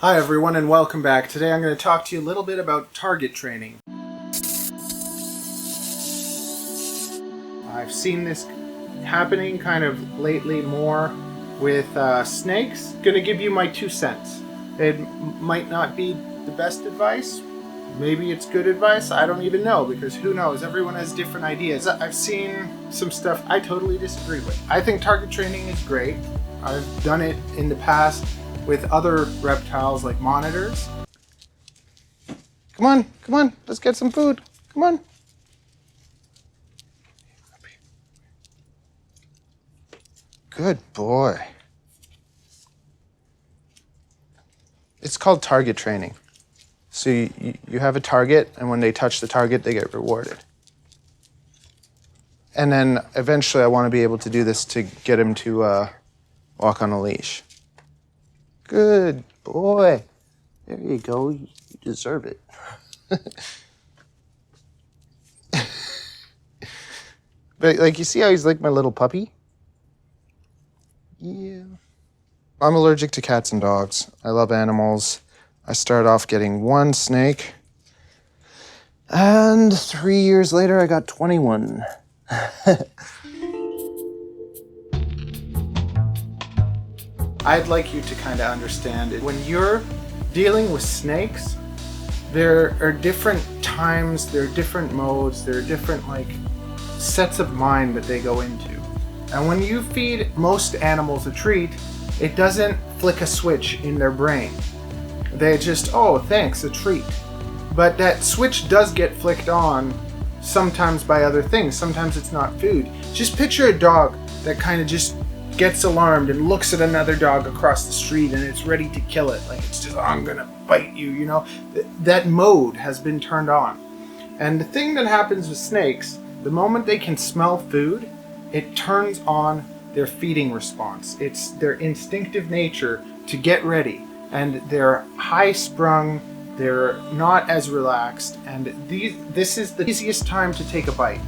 Hi everyone and welcome back. Today I'm going to talk to you a little bit about target training. I've seen this happening kind of lately more with snakes. Going to give you my 2 cents. It might not be the best advice. Maybe it's good advice. I don't even know, because who knows? Everyone has different ideas. I've seen some stuff I totally disagree with. I think target training is great. I've done it in the past with other reptiles like monitors. Come on, let's get some food. Come on. Good boy. It's called target training. So you have a target, and when they touch the target, they get rewarded. And then eventually I want to be able to do this to get him to walk on a leash. Good boy. There you go. You deserve it. But like, you see how he's like my little puppy? Yeah. I'm allergic to cats and dogs. I love animals. I started off getting 1 snake, and 3 years later I got 21. I'd like you to kind of understand it. When you're dealing with snakes, there are different times, there are different modes, there are different sets of mind that they go into. And when you feed most animals a treat, it doesn't flick a switch in their brain. They just, oh, thanks, a treat. But that switch does get flicked on sometimes by other things. Sometimes it's not food. Just picture a dog that kind of just gets alarmed and looks at another dog across the street and it's ready to kill it. Like, it's just, oh, I'm gonna bite you, you know? That mode has been turned on. And the thing that happens with snakes, the moment they can smell food, it turns on their feeding response. It's their instinctive nature to get ready. And they're high sprung, they're not as relaxed, and this is the easiest time to take a bite.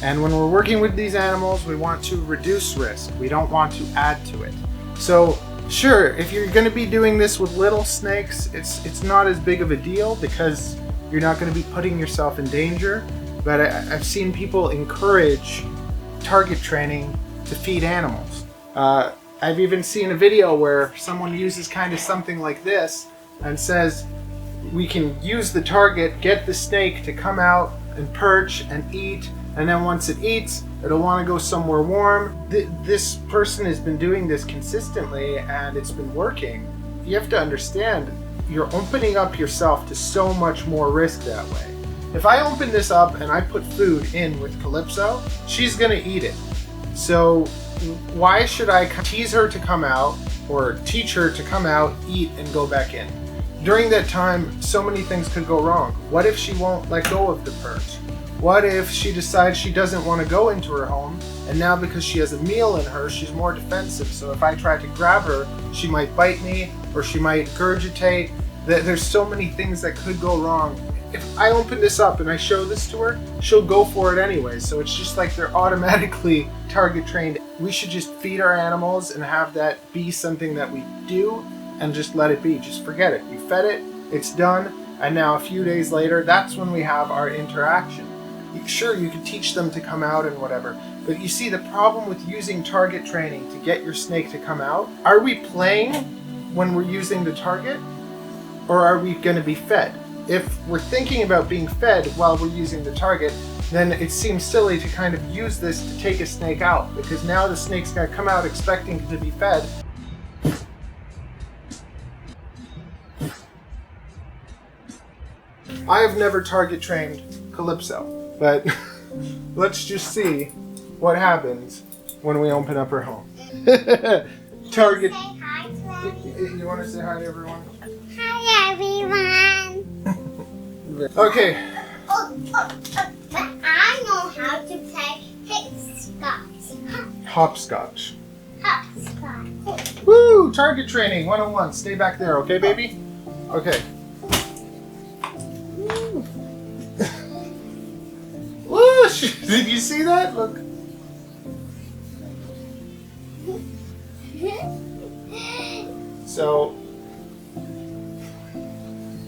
And when we're working with these animals, we want to reduce risk. We don't want to add to it. So sure, if you're going to be doing this with little snakes, it's not as big of a deal because you're not going to be putting yourself in danger. But I've seen people encourage target training to feed animals. I've even seen a video where someone uses kind of something like this and says, we can use the target, get the snake to come out and perch and eat, and then once it eats, it'll want to go somewhere warm. This person has been doing this consistently and it's been working. You have to understand, you're opening up yourself to so much more risk that way. If I open this up and I put food in with Calypso, she's gonna eat it. So why should I tease her to come out or teach her to come out, eat, and go back in? During that time, so many things could go wrong. What if she won't let go of the perch? What if she decides she doesn't want to go into her home, and now because she has a meal in her, she's more defensive, so if I try to grab her, she might bite me, or she might regurgitate. There's so many things that could go wrong. If I open this up and I show this to her, she'll go for it anyway, so it's just like they're automatically target trained. We should just feed our animals and have that be something that we do, and just let it be. Just forget it. You fed it, it's done, and now a few days later, that's when we have our interaction. Sure, you could teach them to come out and whatever, but you see the problem with using target training to get your snake to come out, are we playing when we're using the target, or are we going to be fed? If we're thinking about being fed while we're using the target, then it seems silly to kind of use this to take a snake out, because now the snake's going to come out expecting to be fed. I have never target trained Calypso, but let's just see what happens when we open up her home. Target. Say hi to everyone. You want to say hi to everyone? Hi everyone. Okay. But I know how to play hopscotch. Hopscotch. Hopscotch. Woo! Target training 101. Stay back there, okay, baby? Okay. Woo! Did you see that? Look. So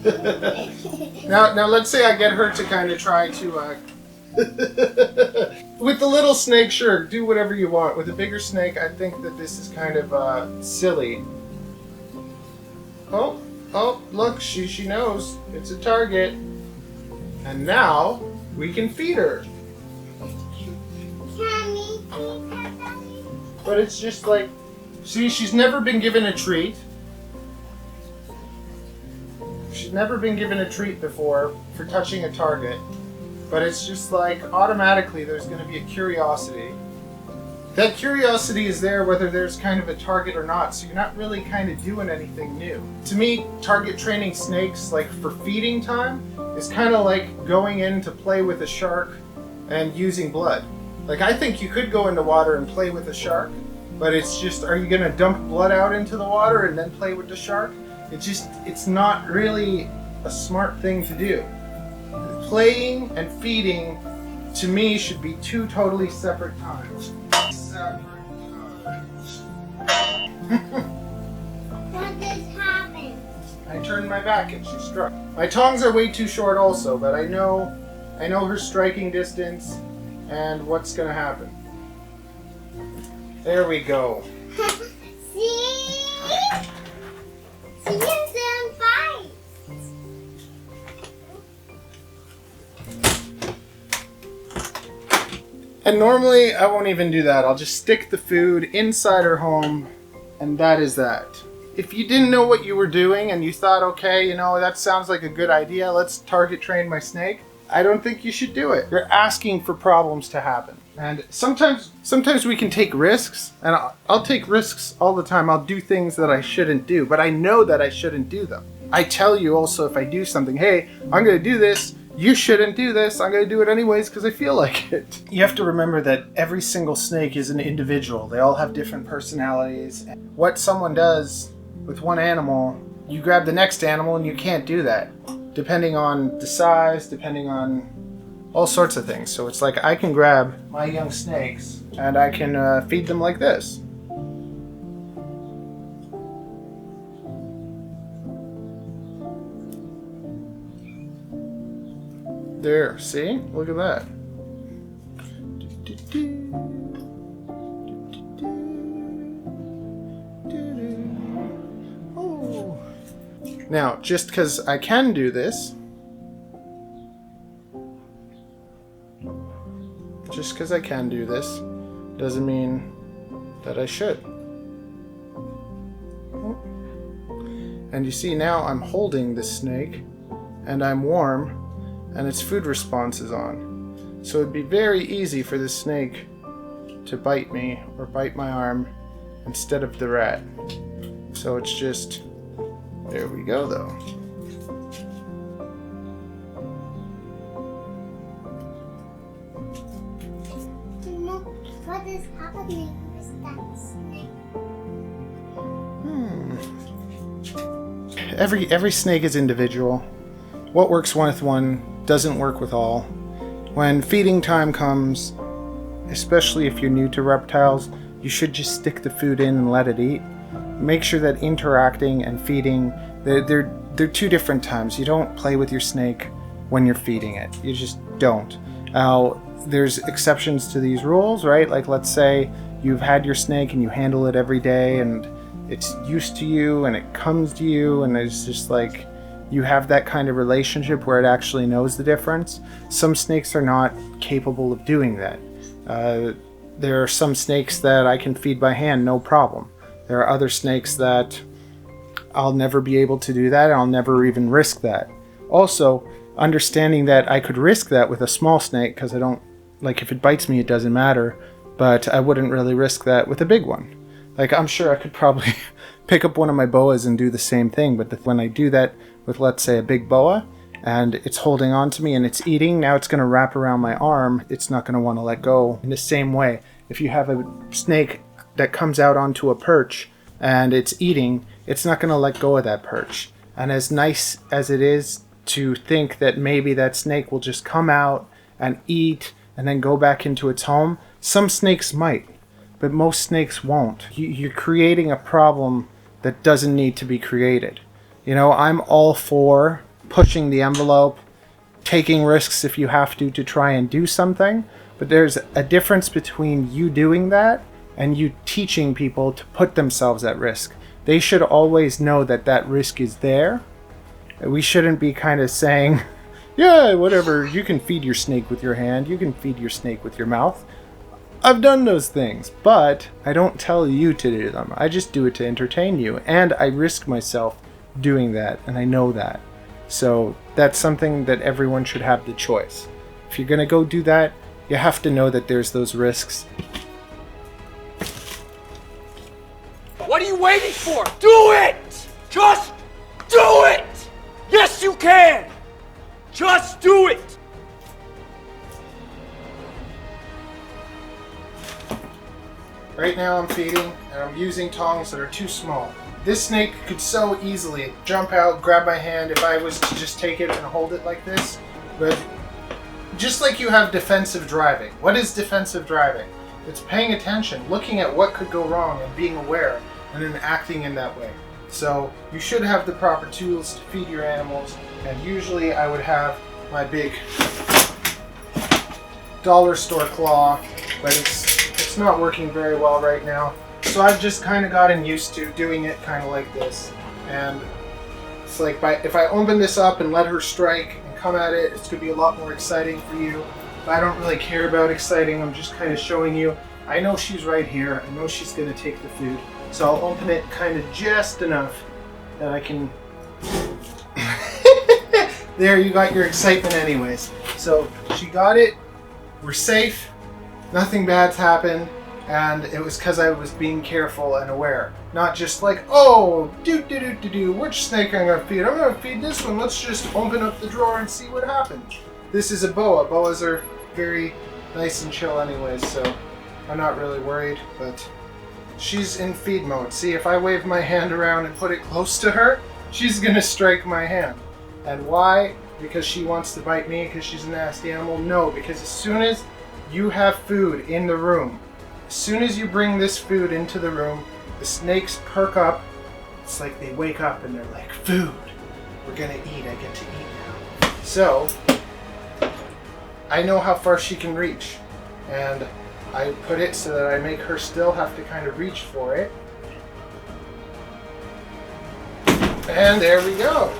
Now let's say I get her to kind of try to, with the little snake, sure, do whatever you want. With a bigger snake, I think that this is kind of silly. Oh, look, she knows it's a target. And now we can feed her. Can we feed her, Daddy? But it's just like, see, she's never been given a treat. She's never been given a treat before for touching a target. But it's just like, automatically there's going to be a curiosity. That curiosity is there whether there's kind of a target or not, so you're not really kind of doing anything new. To me, target training snakes, like for feeding time, is kind of like going in to play with a shark and using blood. Like, I think you could go into water and play with a shark, but it's just, are you going to dump blood out into the water and then play with the shark? It's not really a smart thing to do. Playing and feeding, to me, should be two totally separate times. What just happened? I turned my back and she struck. My tongs are way too short also, but I know her striking distance and what's gonna happen. There we go. See? See them fight. And normally I won't even do that. I'll just stick the food inside her home, and that is that. If you didn't know what you were doing and you thought, okay, you know, that sounds like a good idea, let's target train my snake, I don't think you should do it. You're asking for problems to happen. And sometimes we can take risks, and I'll take risks all the time. I'll do things that I shouldn't do, but I know that I shouldn't do them. I tell you also, if I do something, hey, I'm gonna do this, you shouldn't do this, I'm going to do it anyways because I feel like it. You have to remember that every single snake is an individual. They all have different personalities. What someone does with one animal, you grab the next animal and you can't do that. Depending on the size, depending on all sorts of things. So it's like I can grab my young snakes and I can feed them like this. There, see? Look at that. Oh. Now, just because I can do this, doesn't mean that I should. And you see now I'm holding this snake and I'm warm and its food response is on. So it'd be very easy for this snake to bite me or bite my arm instead of the rat. So it's just, there we go though. What is happening with that snake? Every snake is individual. What works with one doesn't work with all. When feeding time comes, especially if you're new to reptiles, you should just stick the food in and let it eat. Make sure that interacting and feeding, they're two different times. You don't play with your snake when you're feeding it. You just don't. Now, there's exceptions to these rules, right? Like, let's say you've had your snake and you handle it every day and it's used to you and it comes to you and it's just like you have that kind of relationship where it actually knows the difference. Some snakes are not capable of doing that. There are some snakes that I can feed by hand, no problem. There are other snakes that I'll never be able to do that, and I'll never even risk that. Also, understanding that I could risk that with a small snake, because I don't, like, if it bites me, it doesn't matter, but I wouldn't really risk that with a big one. Like, I'm sure I could probably pick up one of my boas and do the same thing, but when I do that with, let's say, a big boa, and it's holding on to me and it's eating, now it's going to wrap around my arm, it's not going to want to let go. In the same way, if you have a snake that comes out onto a perch and it's eating, it's not going to let go of that perch. And as nice as it is to think that maybe that snake will just come out and eat and then go back into its home, some snakes might, but most snakes won't. You're creating a problem that doesn't need to be created. You know, I'm all for pushing the envelope, taking risks if you have to try and do something. But there's a difference between you doing that and you teaching people to put themselves at risk. They should always know that that risk is there. We shouldn't be kind of saying, yeah, whatever, you can feed your snake with your hand, you can feed your snake with your mouth. I've done those things, but I don't tell you to do them. I just do it to entertain you, and I risk myself doing that, and I know that. So that's something that everyone should have the choice. If you're gonna go do that, you have to know that there's those risks. What are you waiting for? Do it! Just do it! Yes, you can! Just do it! Right now I'm feeding, and I'm using tongs that are too small. This snake could so easily jump out, grab my hand if I was to just take it and hold it like this. But just like you have defensive driving. What is defensive driving? It's paying attention, looking at what could go wrong and being aware, and then acting in that way. So you should have the proper tools to feed your animals, and usually I would have my big dollar store claw, but it's not working very well right now. So I've just kind of gotten used to doing it kind of like this. And it's like if I open this up and let her strike and come at it, it's going to be a lot more exciting for you. But I don't really care about exciting, I'm just kind of showing you. I know she's right here, I know she's going to take the food. So I'll open it kind of just enough that I can... There, you got your excitement anyways. So she got it, we're safe, nothing bad's happened, and it was because I was being careful and aware. Not just like, oh, which snake I'm gonna feed? I'm gonna feed this one, let's just open up the drawer and see what happens. This is a boa. Boas are very nice and chill anyways, so I'm not really worried, but she's in feed mode. See, if I wave my hand around and put it close to her, she's gonna strike my hand. And why? Because she wants to bite me, because she's a nasty animal? No, because as soon as you have food in the room, as soon as you bring this food into the room, the snakes perk up. It's like they wake up and they're like, food, we're gonna eat, I get to eat now. So, I know how far she can reach, and I put it so that I make her still have to kind of reach for it. And there we go.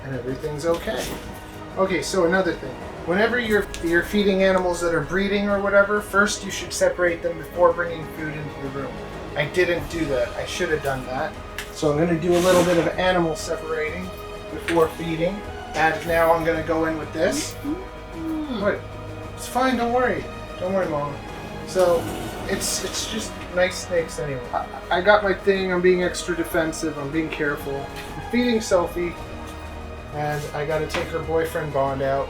And everything's okay. Okay, so another thing. Whenever you're feeding animals that are breeding or whatever, first you should separate them before bringing food into your room. I didn't do that. I should have done that. So I'm going to do a little bit of animal separating before feeding. And now I'm going to go in with this. What? It's fine, don't worry. Don't worry, Mom. So, it's just nice snakes anyway. I got my thing, I'm being extra defensive, I'm being careful. I'm feeding Sophie, and I gotta take her boyfriend Bond out.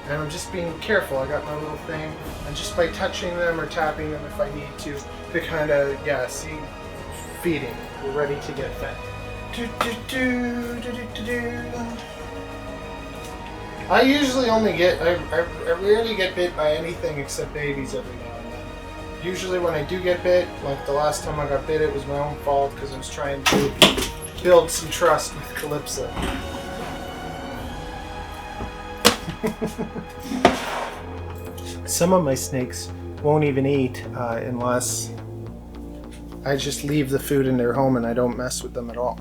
And I'm just being careful, I got my little thing. And just by touching them or tapping them if I need to kind of, yeah, see, feeding. We're ready to get fed. I usually only get, I rarely get bit by anything except babies every now and then. Usually when I do get bit, like the last time I got bit, it was my own fault because I was trying to build some trust with Calypso. Some of my snakes won't even eat unless I just leave the food in their home and I don't mess with them at all.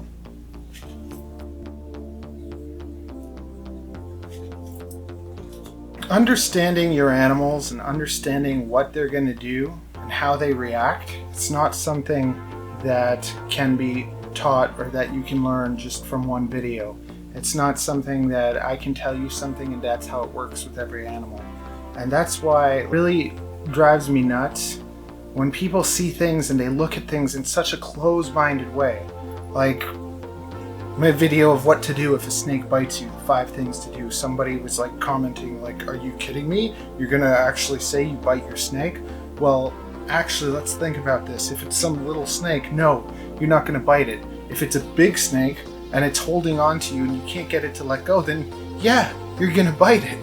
Understanding your animals and understanding what they're going to do and how they react, it's not something that can be taught or that you can learn just from one video. It's not something that I can tell you something and that's how it works with every animal. And that's why it really drives me nuts when people see things and they look at things in such a closed-minded way. Like my video of what to do if a snake bites you, 5 things to do. Somebody was like commenting like, are you kidding me? You're gonna actually say you bite your snake? Well, actually, let's think about this. If it's some little snake, no, you're not gonna bite it. If it's a big snake and it's holding on to you and you can't get it to let go, then yeah, you're gonna bite it.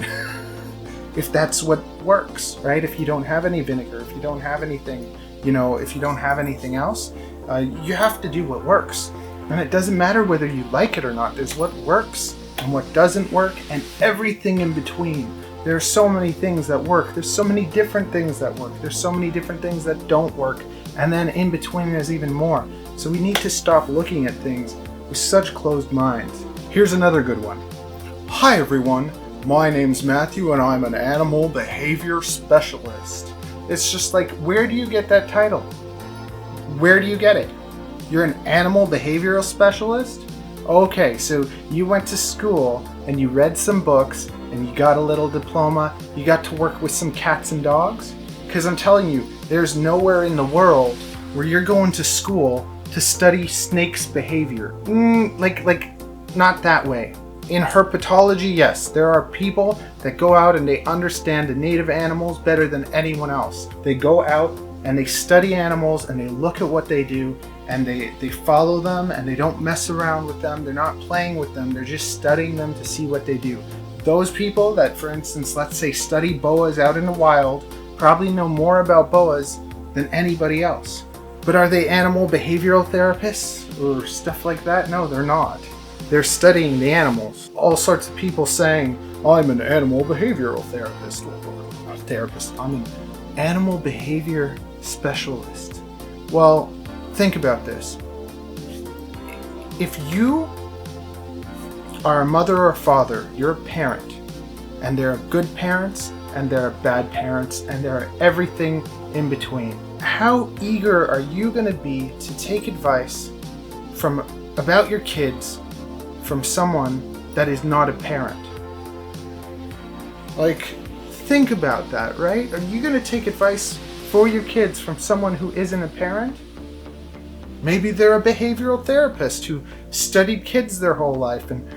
If that's what works, right? If you don't have any vinegar, if you don't have anything, you know, if you don't have anything else, you have to do what works. And it doesn't matter whether you like it or not. There's what works and what doesn't work and everything in between. There are so many things that work. There's so many different things that work. There's so many different things that don't work. And then in between there's even more. So we need to stop looking at things with such closed minds. Here's another good one. Hi everyone, my name's Matthew and I'm an animal behavior specialist. It's just like, where do you get that title? Where do you get it? You're an animal behavioral specialist? Okay, so you went to school and you read some books and you got a little diploma, you got to work with some cats and dogs? Because I'm telling you, there's nowhere in the world where you're going to school to study snakes' behavior. Not that way. In herpetology, yes, there are people that go out and they understand the native animals better than anyone else. They go out and they study animals and they look at what they do and they follow them and they don't mess around with them. They're not playing with them. They're just studying them to see what they do. Those people that, for instance, let's say study boas out in the wild probably know more about boas than anybody else. But are they animal behavioral therapists or stuff like that? No, they're not. They're studying the animals. All sorts of people saying, I'm an animal behavioral therapist. Or not therapist, I'm an animal behavior specialist. Well, think about this. If you are a mother or a father, you're a parent, and there are good parents and there are bad parents and there are everything in between. How eager are you going to be to take advice about your kids from someone that is not a parent? Like, think about that, right? Are you going to take advice for your kids from someone who isn't a parent? Maybe they're a behavioral therapist who studied kids their whole life and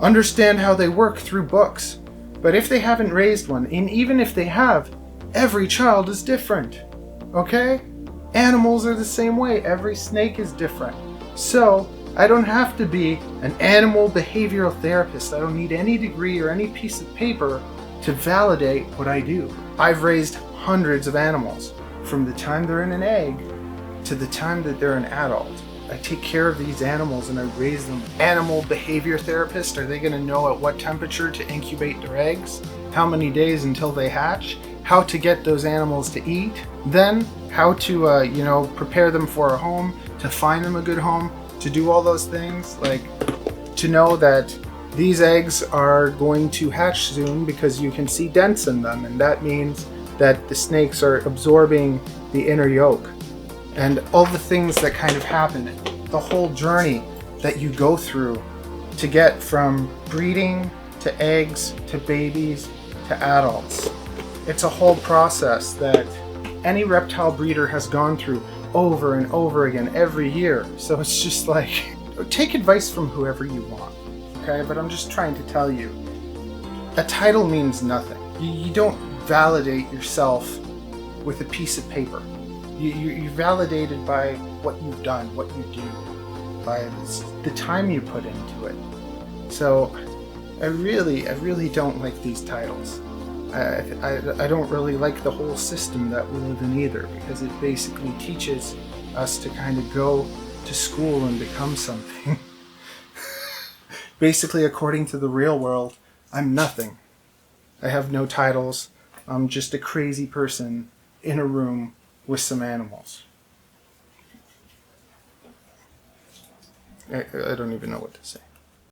understand how they work through books. But if they haven't raised one, and even if they have, every child is different. Okay? Animals are the same way. Every snake is different. So, I don't have to be an animal behavioral therapist. I don't need any degree or any piece of paper to validate what I do. I've raised hundreds of animals from the time they're in an egg to the time that they're an adult. I take care of these animals and I raise them. Animal behavior therapist, are they going to know at what temperature to incubate their eggs? How many days until they hatch? How to get those animals to eat? Then how to, prepare them for a home, to find them a good home, to do all those things, like to know that these eggs are going to hatch soon because you can see dents in them, and that means that the snakes are absorbing the inner yolk. And all the things that kind of happen, the whole journey that you go through to get from breeding to eggs to babies to adults. It's a whole process that any reptile breeder has gone through over and over again every year. So it's just like, take advice from whoever you want, okay? But I'm just trying to tell you, a title means nothing. You don't validate yourself with a piece of paper. You're validated by what you've done, what you do, by the time you put into it. So I really don't like these titles. I don't really like the whole system that we live in either, because it basically teaches us to kind of go to school and become something. Basically, according to the real world, I'm nothing. I have no titles. I'm just a crazy person in a room with some animals. I don't even know what to say.